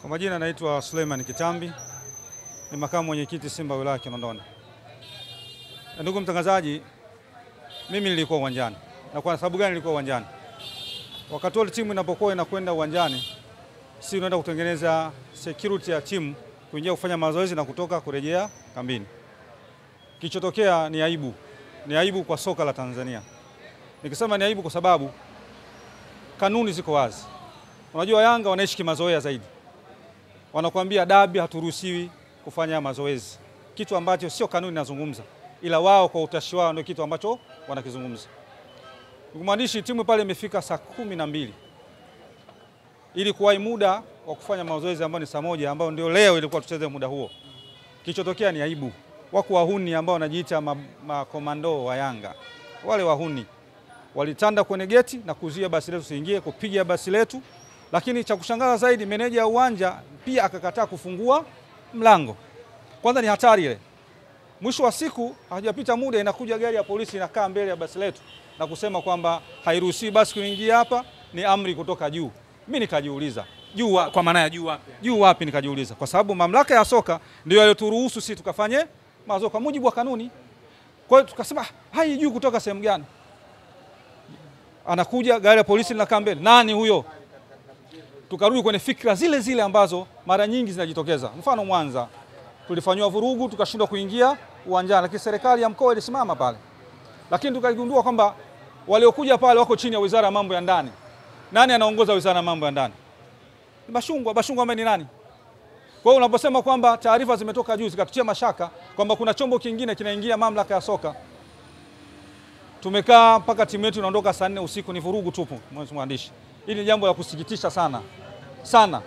Kwa majina naitwa Suleiman Kitambi, ni makamu mwenyekiti Simba wilaya Kinondoni. Ndugu mtangazaji, mimi nilikuwa uwanjani. Na kwa sababu gani nilikuwa uwanjani? Wakati wote timu inapokuwa inakwenda uwanjani, si unaenda kutengeneza security ya timu, kuingia kufanya mazoezi na kutoka kurejea kambini. Kilichotokea ni aibu. Ni aibu kwa soka la Tanzania. Nikisema ni aibu kwa sababu kanuni ziko wazi. Unajua Yanga wanaishi kimazoea zaidi. Wanakuambia dabi haturuhusiwi kufanya mazoezi. Kitu ambacho sio kanuni nazungumza, ila wao kwa utashi wao ndio kitu ambacho wanakizungumza. Mwandishi, timu pale imefika saa 12 ili kuwahi muda wa kufanya mazoezi ambao ni saa 1 ambao ndio leo ilikuwa tucheze muda huo. Kilichotokea ni aibu. Wako wahuni ambao wanajiita makomando wa Yanga. Wale wahuni walitanda kwenye geti na kuzuia basi letu siingie, kupiga basi letu. Lakini cha kushangaza zaidi, meneja ya uwanja pia akakataa kufungua mlango. Kwanza ni hatari ile. Mwisho wa siku hajapita muda inakuja gari ya polisi inakaa mbele ya basi letu na kusema kwamba hairuhusiwi basi kuingia hapa, ni amri kutoka juu. Mimi nikajiuliza, juu kwa maana ya juu wapi? Juu wapi nikajiuliza, kwa sababu mamlaka ya soka ndio iliyoturuhusu sisi tukafanye mazoezi kwa mujibu wa kanuni. Kwa hiyo tukasema hai juu kutoka sehemu gani? Anakuja gari ya polisi linakaa mbele. Nani huyo? Tukarudi kwenye fikra zile zile ambazo mara nyingi zinajitokeza. Mfano Mwanza, tulifanywa vurugu tukashindwa kuingia uwanjani, lakini serikali ya mkoa ilisimama pale. Lakini tukagundua kwamba waliokuja pale wako chini ya Wizara ya Mambo ya Ndani. Nani anaongoza Wizara ya Mambo ya Ndani? Bashungwa. Bashungwa ambaye ni nani? Kwa hiyo unaposema kwamba taarifa zimetoka juu zikatutia mashaka kwamba kuna chombo kingine kinaingia mamlaka ya soka. Tumekaa mpaka timu yetu inaondoka saa 4 usiku, ni vurugu tupu, mwandishi. Hili ni jambo la kusikitisha sana. Sana.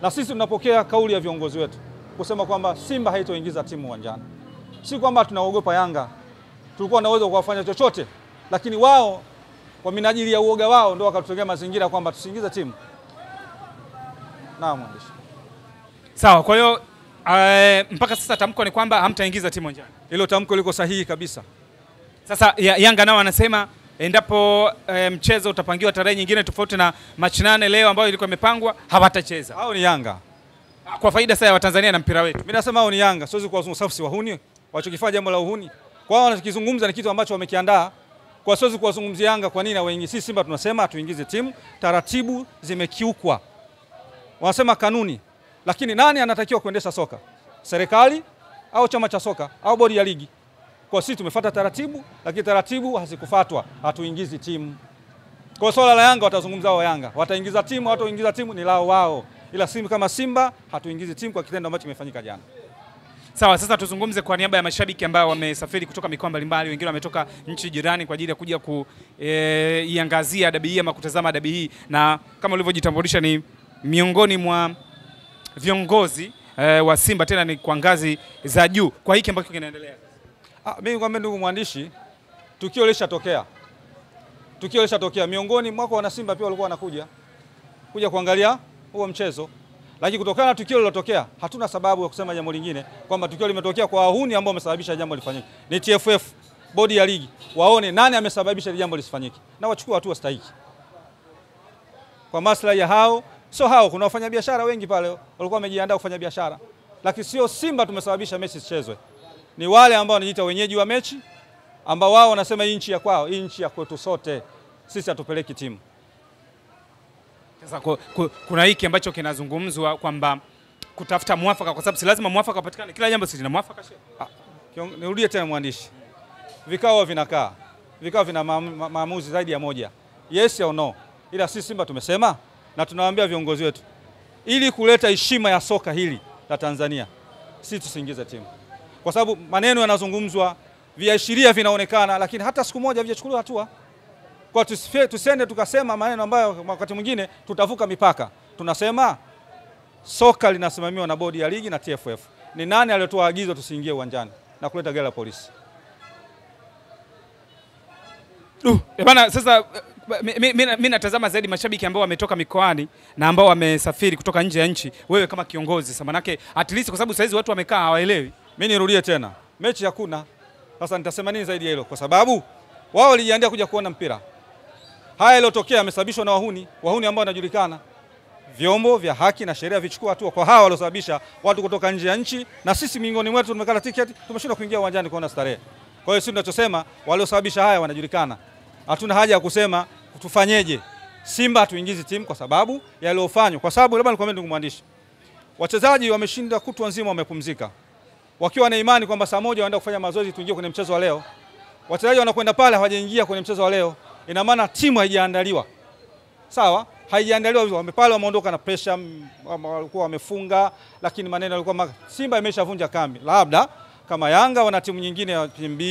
Na sisi tunapokea kauli ya viongozi wetu kusema kwamba Simba haitoingiza timu uwanjani. Si kwamba tunaogopa Yanga. Tulikuwa na uwezo wa kufanya chochote, lakini wao kwa minajili ya uoga wao ndio wakatutengea mazingira kwamba tusiingize timu. Naam mwandishi. Sawa, kwa hiyo mpaka sasa tamko ni kwamba hamtaingiza timu uwanjani. Hilo tamko liko sahihi kabisa. Sasa Yanga nao wanasema endapo mchezo utapangiwa tarehe nyingine tofauti na Machi 8 leo ambayo ilikuwa imepangwa, hawatacheza. Hao ni Yanga. Kwa faida sasa ya Watanzania na mpira wetu. Mimi nasema hao ni Yanga, siwezi kuwazungumza safu si wahuni. Walichokifanya jambo la uhuni. Kwa hao wanachokizungumza ni kitu ambacho wamekiandaa. Kwa siwezi kuwazungumzia Yanga kwa nini na wengi. Sisi Simba tunasema hatuingize timu, taratibu zimekiukwa. Wanasema kanuni. Lakini nani anatakiwa kuendesha soka? Serikali au chama cha soka au bodi ya ligi? Kwa sisi tumefuata taratibu, lakini taratibu hazikufuatwa, hatuingizi timu. Kwa swala la Yanga watazungumza wao Yanga. Wataingiza timu, hataingiza timu ni lao wao. Ila Simba kama Simba hatuingizi timu kwa kitendo ambacho kimefanyika jana. Sawa, sasa tuzungumze kwa niaba ya mashabiki ambao wamesafiri kutoka mikoa mbalimbali, wengine wametoka nchi jirani kwa ajili ya kuja kuiangazia dabi hii ama kutazama dabi hii, na kama ulivyojitambulisha ni miongoni mwa viongozi wa Simba, tena ni kwa ngazi za juu kwa hiki ambacho kinaendelea. Mimi kwamba ndugu mwandishi, tukio lishatokea. Tukio lishatokea. Miongoni mwako wana Simba pia walikuwa wanakuja kuangalia huo mchezo. Lakini kutokana na tukio lilotokea, hatuna sababu ya kusema jambo lingine kwamba tukio limetokea kwa wahuni ambao wamesababisha jambo lifanyike. Ni TFF, bodi ya ligi, waone nani amesababisha jambo lisifanyike na wachukue hatua stahiki. Kwa maslahi ya hao, sio hao, kuna wafanyabiashara wengi pale walikuwa wamejiandaa kufanya biashara. Lakini sio Simba tumesababisha mechi isichezwe. Ni wale ambao wanajiita wenyeji wa mechi ambao wao wanasema hii nchi ya kwao, hii nchi ya kwetu sote. Sisi hatupeleki timu. Sasa kuna hiki ambacho kinazungumzwa kwamba kutafuta mwafaka, kwa sababu si lazima mwafaka upatikane. Kila jambo si lina mwafaka. Nirudie tena mwandishi. Vikao vinakaa. Vikao vina maamuzi zaidi ya moja. Yes au no. Ila sisi Simba tumesema na tunawaambia viongozi wetu, ili kuleta heshima ya soka hili la Tanzania, sisi tusiingize timu. Kwa sababu maneno yanazungumzwa, viashiria vinaonekana, lakini hata siku moja havijachukuliwa hatua. Kwa tusiende tukasema maneno ambayo wakati mwingine tutavuka mipaka. Tunasema soka linasimamiwa na bodi ya ligi na TFF. Ni nani aliyotoa agizo tusiingie uwanjani na kuleta gari la polisi? Bana, sasa mimi natazama zaidi mashabiki ambao wametoka mikoani na ambao wamesafiri kutoka nje ya nchi. Wewe kama kiongozi sasa, manake at least, kwa sababu saizi watu wamekaa hawaelewi. Mimi nirudie tena, mechi hakuna. Sasa nitasema nini zaidi ya hilo? Kwa sababu Wao walijiandaa kuja kuona mpira. Haya yaliyotokea yamesababishwa na wahuni ambao wanajulikana. Vyombo vya haki na sheria vichukua hatua kwa hawa waliosababisha watu kutoka nje ya nchi, na sisi miongoni mwetu tumekata tiketi, tumeshindwa kuingia uwanjani kuona starehe. Kwa hiyo sisi tunachosema waliosababisha haya wanajulikana. Hatuna haja ya kusema tufanyeje. Simba hatuingizi timu kwa sababu yaliyofanywa. Kwa sababu labda nikwambie ndugu mwandishi, wachezaji wameshinda kutwa nzima, wamepumzika, wakiwa na imani kwamba saa moja wanaenda kufanya mazoezi tuingie kwenye mchezo wa leo. Wachezaji wanakwenda pale hawajaingia kwenye mchezo wa leo. Ina maana timu haijaandaliwa. Sawa? Haijaandaliwa vizuri. Wamepale wameondoka na pressure, walikuwa wamefunga, lakini maneno yalikuwa Simba imeshavunja kambi. Labda kama Yanga wana timu nyingine ya PMB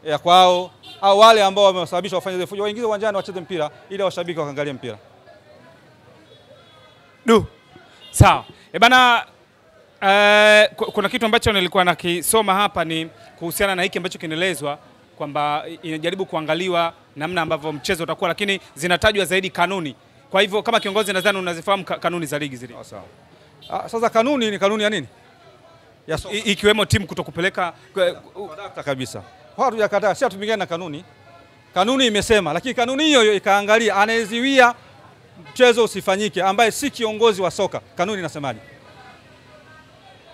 ya kwao, au wale ambao wamesababisha wafanye zile fujo waingize uwanjani wacheze mpira ili washabiki wakaangalie mpira. Sawa. Bana, kuna kitu ambacho nilikuwa nakisoma hapa ni kuhusiana na hiki ambacho kinaelezwa kwamba inajaribu kuangaliwa namna ambavyo mchezo utakuwa, lakini zinatajwa zaidi kanuni. Kwa hivyo kama kiongozi nadhani unazifahamu kanuni za ligi zile. Sawa. Sasa kanuni ni kanuni ya nini? Ya soka. Ikiwemo timu kutokupeleka Wadakta kabisa. Hatujakataa, si hatupingane na kanuni. Kanuni imesema, lakini kanuni hiyo ikaangalia anayeziwia mchezo usifanyike ambaye si kiongozi wa soka. Kanuni inasemaje?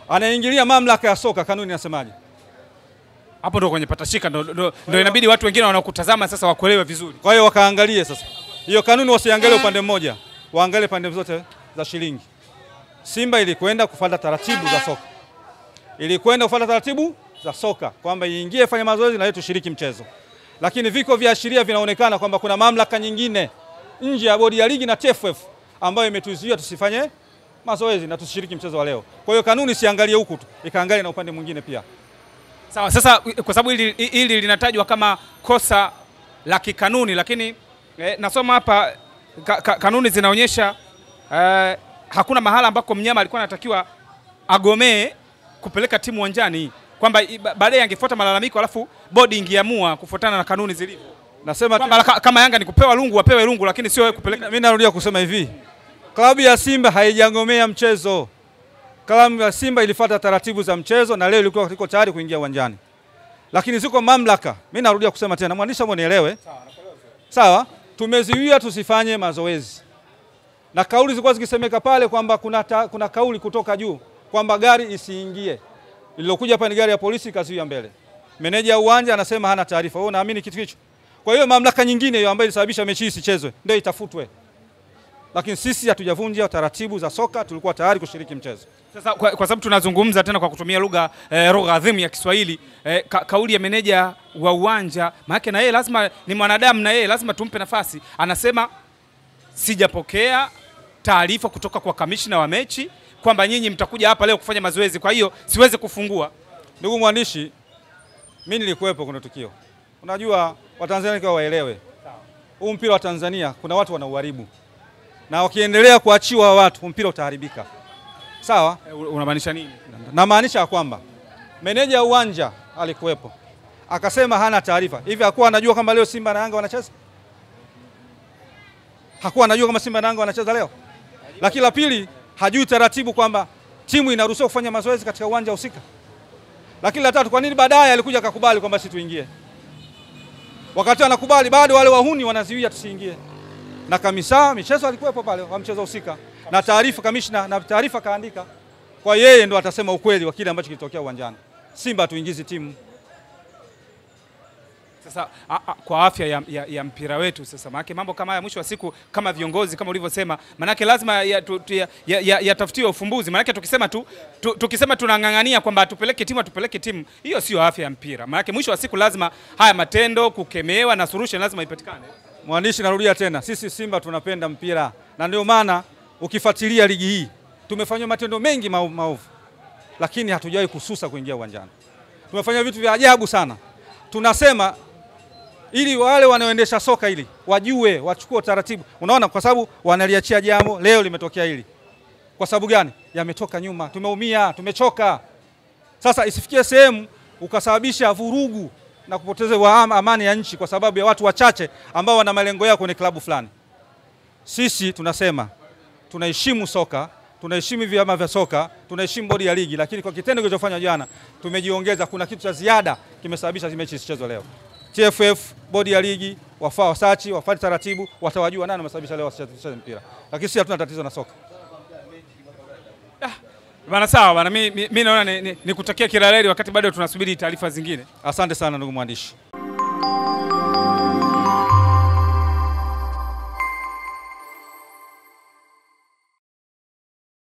Anaingilia mamlaka ya soka, kanuni inasemaje? Hapo ndo kwenye patashika, ndo inabidi watu wengine wanaokutazama sasa wakuelewe vizuri. Kwa hiyo wakaangalie sasa. Hiyo kanuni wasiangalie upande mmoja, waangalie pande zote za shilingi. Simba ilikwenda kufuata taratibu za soka. Ilikwenda kufuata taratibu za soka kwamba iingie fanya mazoezi na yetu shiriki mchezo. Lakini viko viashiria vinaonekana kwamba kuna mamlaka nyingine nje ya bodi ya ligi na TFF ambayo imetuzuia tusifanye mazoezi na tusishiriki mchezo wa leo. Kwa hiyo kanuni siangalie huku tu, ikaangalia na upande mwingine pia. Sawa, sasa kwa sababu hili linatajwa kama kosa la kikanuni, lakini nasoma hapa kanuni zinaonyesha hakuna mahala ambako mnyama alikuwa anatakiwa agomee kupeleka timu uwanjani, kwamba baadaye angefuata malalamiko alafu bodi ingeamua kufuatana na kanuni zilivyo. Nasema kwamba kama Yanga ni kupewa lungu wapewe lungu, lakini sio wewe kupeleka. Mimi narudia kusema hivi, klabu ya Simba haijagomea mchezo. Klabu ya Simba ilifuata taratibu za mchezo na leo ilikuwa iko tayari kuingia uwanjani. Lakini ziko mamlaka. Mimi narudia kusema tena, mwandishi mwonielewe. Sawa, tumeziwia tusifanye mazoezi. Na kauli zilikuwa zikisemeka pale kwamba kuna kauli kutoka juu kwamba gari isiingie. Ililokuja hapa ni gari ya polisi kazuia mbele. Meneja uwanja anasema hana taarifa. Wewe unaamini kitu hicho? Kwa hiyo mamlaka nyingine hiyo ambayo ilisababisha mechi hii isichezwe ndio itafutwe. Lakini sisi hatujavunja taratibu za soka, tulikuwa tayari kushiriki mchezo. Sasa kwa sababu tunazungumza tena kwa kutumia lugha adhimu ya Kiswahili, kauli ya meneja wa uwanja, maana na yeye lazima ni mwanadamu, na yeye lazima tumpe nafasi. Anasema sijapokea taarifa kutoka kwa kamishna wa mechi kwamba nyinyi mtakuja hapa leo kufanya mazoezi, kwa hiyo siwezi kufungua. Ndugu mwandishi, mimi nilikuwepo kuna tukio. Unajua Watanzania kwa waelewe. Huu mpira wa Tanzania kuna watu wanauharibu. Na wakiendelea kuachiwa watu mpira utaharibika. Sawa? Unamaanisha nini? Namaanisha kwamba meneja uwanja alikuwepo. Akasema hana taarifa. Hivi hakuwa anajua kama leo Simba na Yanga wanacheza? Hakuwa anajua kama Simba na Yanga wanacheza leo? Lakini la pili, hajui taratibu kwamba timu inaruhusiwa kufanya mazoezi katika uwanja husika. Lakini la tatu, kwa nini baadaye alikuja akakubali kwamba sisi tuingie? Wakati anakubali bado wale wahuni wanaziwia tusiingie. Na kamisa michezo alikuwepo pale wa mchezo husika. Na taarifa kamishna na taarifa kaandika. Kwa yeye ndo atasema ukweli wa kile ambacho kilitokea uwanjani. Simba tuingizi timu. Sasa kwa afya ya mpira wetu sasa, maana mambo kama haya mwisho wa siku kama viongozi kama ulivyosema, maana lazima yatafutiwe ufumbuzi. Maana tukisema tunang'ang'ania kwamba tupeleke timu, hiyo sio afya ya mpira. Maana mwisho wa siku lazima haya matendo kukemewa na solution lazima ipatikane. Mwandishi, narudia tena, sisi Simba tunapenda mpira na ndio maana ukifuatilia ligi hii tumefanya matendo mengi maovu, lakini hatujawahi kususa kuingia uwanjani. Tumefanya vitu vya ajabu sana. Tunasema ili wale wanaoendesha soka ili wajue, wachukue taratibu. Unaona, kwa sababu wanaliachia jambo leo limetokea hili. Kwa sababu gani? Yametoka nyuma. Tumeumia, tumechoka. Sasa isifikie sehemu ukasababisha vurugu na kupoteza amani ya nchi kwa sababu ya watu wachache ambao wana malengo yao kwenye klabu fulani. Sisi tunasema tunaheshimu soka, tunaheshimu vyama vya soka, tunaheshimu bodi ya ligi, lakini kwa kitendo kilichofanywa jana tumejiongeza, kuna kitu cha ziada kimesababisha mechi isichezwe leo. TFF bodi ya ligi wafaa wasachi, wafuate taratibu, watawajua nani wamesababisha leo wasicheze mpira. Lakini sisi hatuna tatizo na soka. Bana sawa bana, mimi naona ni kutakia kila la heri wakati bado tunasubiri taarifa zingine. Asante sana ndugu mwandishi.